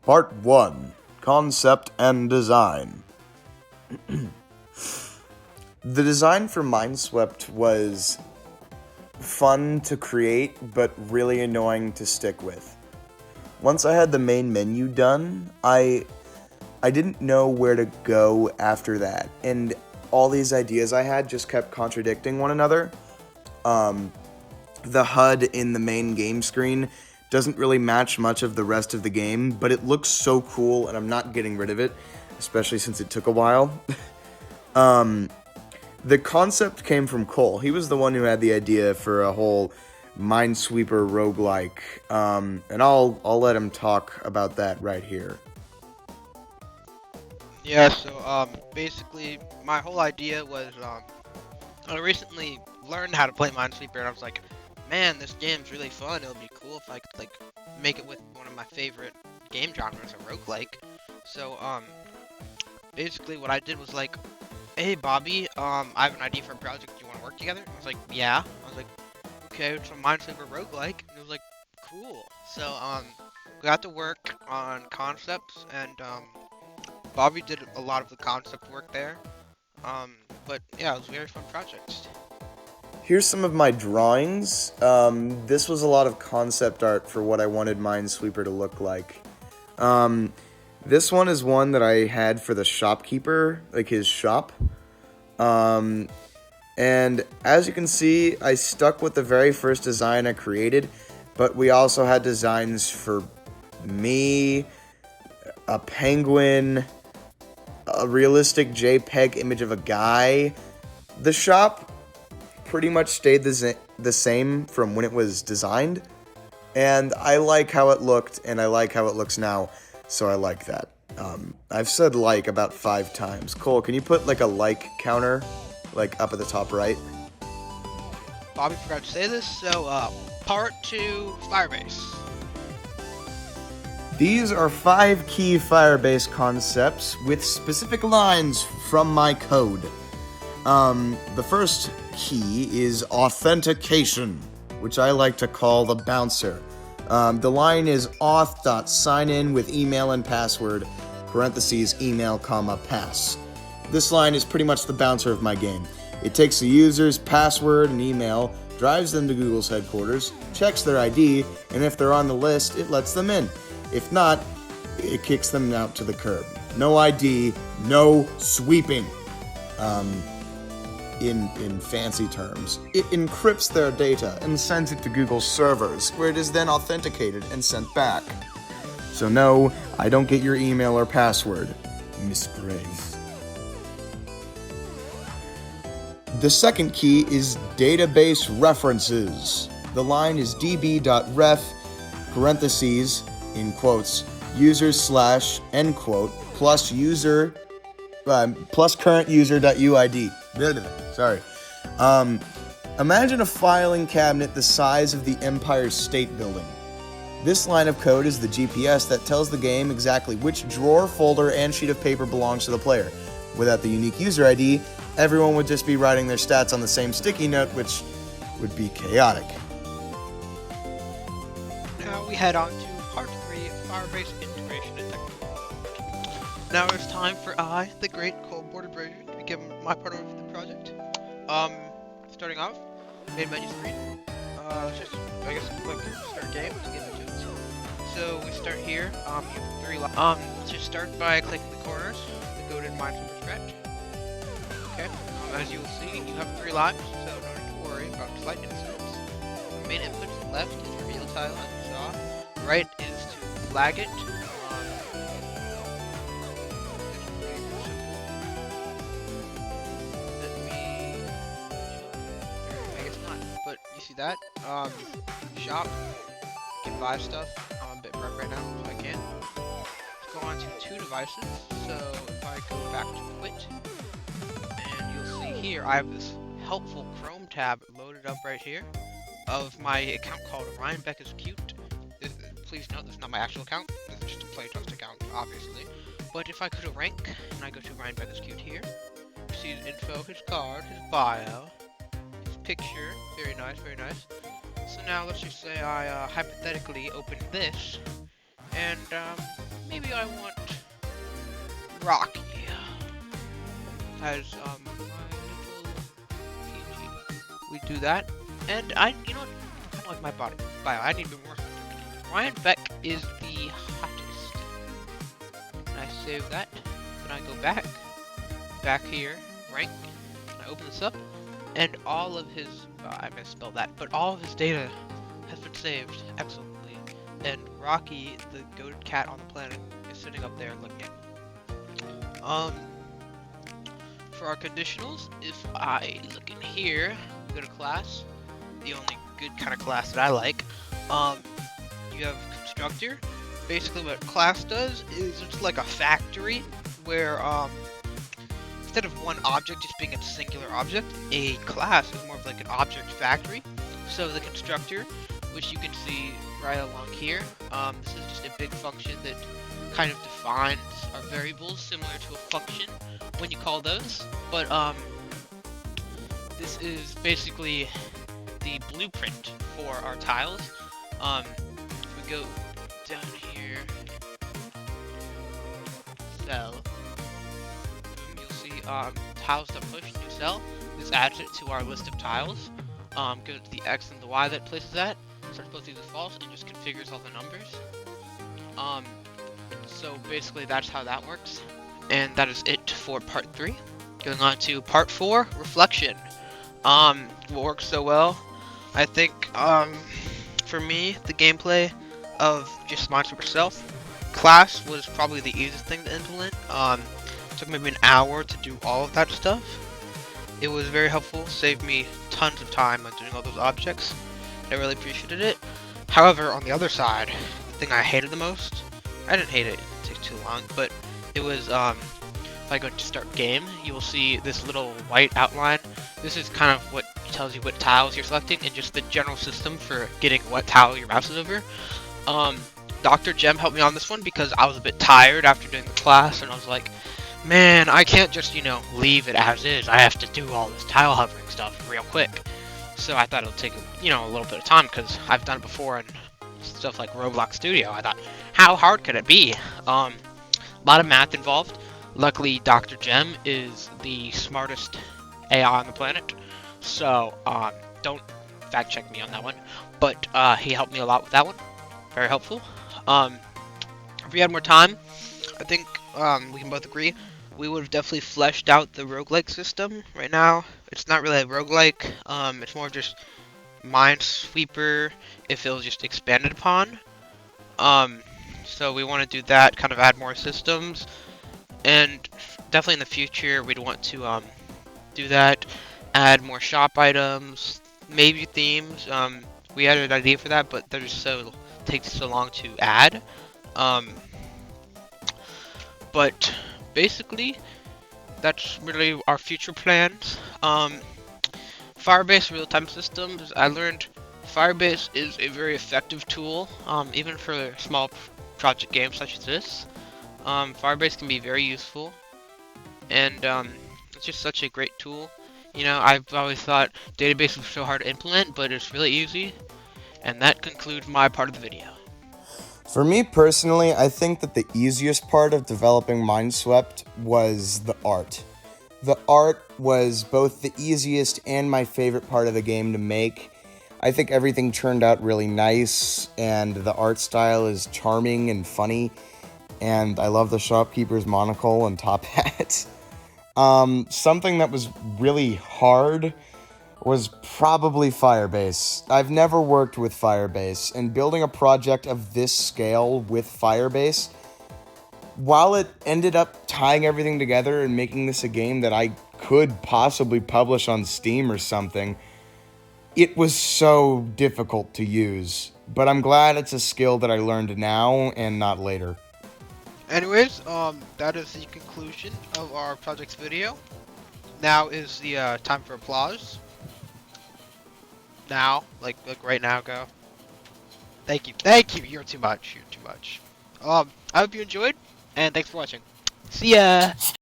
Part 1. Concept and Design. The design for Mineswept was fun to create, but really annoying to stick with. Once I had the main menu done, I didn't know where to go after that, and all these ideas I had just kept contradicting one another. The HUD in the main game screen doesn't really match much of the rest of the game, but it looks so cool, and I'm not getting rid of it, especially since it took a while. The concept came from Cole. He was the one who had the idea for a whole Minesweeper roguelike, and I'll let him talk about that right here. Yeah, so basically my whole idea was I recently learned how to play Minesweeper and I was like, man, this game's really fun. It'll be cool if I could like make it with one of my favorite game genres, a roguelike. So basically what I did was like, hey Bobby, I have an idea for a project. Do you want to work together? I was like, yeah. I was like, okay, it's a Minesweeper roguelike. And it was like, cool. So we got to work on concepts and Bobby did a lot of the concept work there. But yeah, it was a very fun project. Here's some of my drawings. This was a lot of concept art for what I wanted Minesweeper to look like. This one is one that I had for the shopkeeper, like his shop. And as you can see, I stuck with the very first design I created, but we also had designs for me, a penguin, a realistic JPEG image of a guy. The shop pretty much stayed the same from when it was designed, and I like how it looked, and I like how it looks now, so I like that. I've said like about 5 times. Cole, can you put like a like counter, like up at the top right? Bobby forgot to say this, so part 2, Firebase. These are 5 key Firebase concepts with specific lines from my code. The first key is authentication, which I like to call the bouncer. The line is auth.signin with email and password, parentheses, email, comma, pass. This line is pretty much the bouncer of my game. It takes the user's password and email, drives them to Google's headquarters, checks their ID, and if they're on the list, it lets them in. If not, it kicks them out to the curb. No ID, no sweeping. In fancy terms, it encrypts their data and sends it to Google's servers, where it is then authenticated and sent back. So no, I don't get your email or password, Miss Brave. The second key is database references. The line is db.ref, parentheses, in quotes, users slash, end quote, plus user, plus current user.uid. Sorry. Imagine a filing cabinet the size of the Empire State Building. This line of code is the GPS that tells the game exactly which drawer, folder, and sheet of paper belongs to the player. Without the unique user ID, everyone would just be writing their stats on the same sticky note, which would be chaotic. Now we head on to part 3, Firebase integration and technical. Now it's time for I, the great cold-boarded brazier, to begin my part of the project. Starting off, main menu screen. Let's just, I guess, click start game to get into it. So we start here. You have 3 let's just start by clicking the corners to go to Minesweeper scratch. Okay. As you will see, you have 3 lives, so no need to worry about slight incidents. The main input to the left is reveal tile as you saw. Right is to flag it. But you see that? Shop. You can buy stuff. I'm a bit broke right now, so I can't. Let's go on to 2 devices. So if I go back to quit, and you'll see here, I have this helpful Chrome tab loaded up right here of my account called Ryan Beck is Cute. Please note this is not my actual account. This is just a playtest account, obviously. But if I go to rank, and I go to Ryan Beck is Cute here, you see his info, his card, his bio, picture. Very nice, very nice. So now let's just say I hypothetically open this, and maybe I want Rocky as my little PG. We do that, and you know what? I kind of like my body. Bio. I need to be more. Ryan Beck is the hottest. And I save that. Then I go back here, rank. And I open this up, and all of his. I misspelled that, but all of his data has been saved excellently. And Rocky, the goated cat on the planet, is sitting up there looking at me. For our conditionals, if I look in here, go to class, the only good kind of class that I like, you have constructor. Basically what class does is it's like a factory where, instead of one object just being a singular object, a class is more of like an object factory. So the constructor, which you can see right along here, this is just a big function that kind of defines our variables similar to a function when you call those, but this is basically the blueprint for our tiles. If we go down here, cell, you'll see tiles to push, new cell. This adds it to our list of tiles. Go to the X and the Y that places that, starts both these as false, and just configures all the numbers. So basically that's how that works. And that is it for part 3. Going on to part 4, reflection. What works so well? I think, for me, the gameplay of just Mineswept itself, class was probably the easiest thing to implement. It took maybe an hour to do all of that stuff. It was very helpful, saved me tons of time on doing all those objects. I really appreciated it. However, on the other side, the thing I hated the most, I didn't hate it, it takes too long, but it was, if I go to start game, you will see this little white outline. This is kind of what tells you what tiles you're selecting and just the general system for getting what tile your mouse is over. Dr. Gem helped me on this one because I was a bit tired after doing the class, and I was like, man, I can't just, you know, leave it as is. I have to do all this tile hovering stuff real quick. So I thought it would take, you know, a little bit of time because I've done it before in stuff like Roblox Studio. I thought, how hard could it be? A lot of math involved. Luckily, Dr. Gem is the smartest AI on the planet, so don't fact check me on that one. But he helped me a lot with that one. Very helpful. If we had more time, I think we can both agree we would have definitely fleshed out the roguelike system. Right now, it's not really a roguelike. It's more just Minesweeper if it was just expanded upon. So we want to do that, kind of add more systems, and definitely in the future we'd want to do that, add more shop items, maybe themes. We had an idea for that, but they're just takes so long to add. But basically, that's really our future plans. Firebase real-time systems. I learned Firebase is a very effective tool, even for small project games such as this. Firebase can be very useful, and it's just such a great tool. You know, I've always thought database was so hard to implement, but it's really easy. And that concludes my part of the video. For me personally, I think that the easiest part of developing Mineswept was the art. The art was both the easiest and my favorite part of the game to make. I think everything turned out really nice, and the art style is charming and funny, and I love the shopkeeper's monocle and top hat. Something that was really hard was probably Firebase. I've never worked with Firebase, and building a project of this scale with Firebase, while it ended up tying everything together and making this a game that I could possibly publish on Steam or something, it was so difficult to use. But I'm glad it's a skill that I learned now and not later. Anyways, that is the conclusion of our project's video. Now is the time for applause. Now, like right now, go. Thank you, you're too much, I hope you enjoyed, and thanks for watching. See ya!